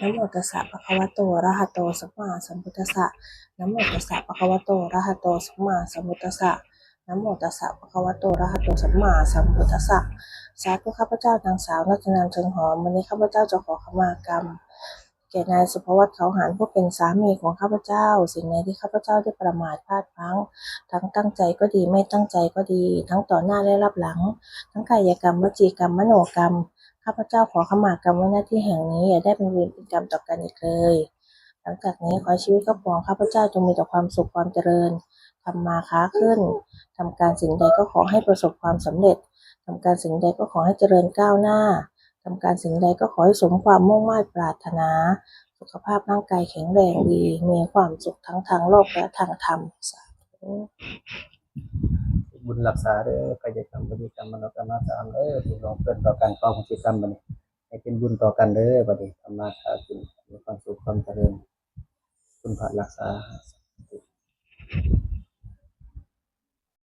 นะโมตัสสะภะคะวะโตอะระหะโตสัมมาสัมพุทธัสสะนะโมตัสสะภะคะวะโตอะระหะโตสัมมาสัมพุทธัสสะนะโมตัสสะภะคะวะโตอะระหะโตสัมมาสัมพุทธัสสะสาธุข้าพเจ้านางสาวรัตนันท์ เชิงหอมวันนี้ข้าพเจ้าจะขอขมากรรมแก่นายสุภวัฒน์เขาหารผู้เป็นสามีของข้าพเจ้าสิ่งใดที่ข้าพเจ้าได้ประมาทพลาดพลั้งทั้งตั้งใจก็ดีไม่ตั้งใจก็ดีทั้งต่อหน้าและรับหลังทั้งกายกรรมวจีกรรมมโนกรรมข้าพเจ้าขอขมากรรมไว้ณที่แห่งนี้อย่าได้เป็นเวรเป็นกรรมต่อกันอีกเลยหลังจากนี้ขอให้ชีวิตครอบครัวของข้าพเจ้าจงมีแต่ความสุขความเจริญทำมาค้าขึ้นทำการสิ่งใดก็ขอให้ประสบความสำเร็จทำการสิ่งใดก็ขอให้เจริญก้าวหน้าทำการสิ่งใดก็ขอให้สมความมุ่งมั่นปรารถนาสุขภาพร่างกายแข็งแรงดีมีความสุขทั้งทางโลกและทางธรรมสาธุ บุญรักษาเด้อกายกรรมวจีกรรมมโนกรรมสามเด้อที่ลงเกินต่อกันความกิจกรรมบัดนี้ให้เป็นบุญต่อกันเด้อบัดนี้ทำมาค้าขึ้นมีความสุขความเจริญคุณพระรักษา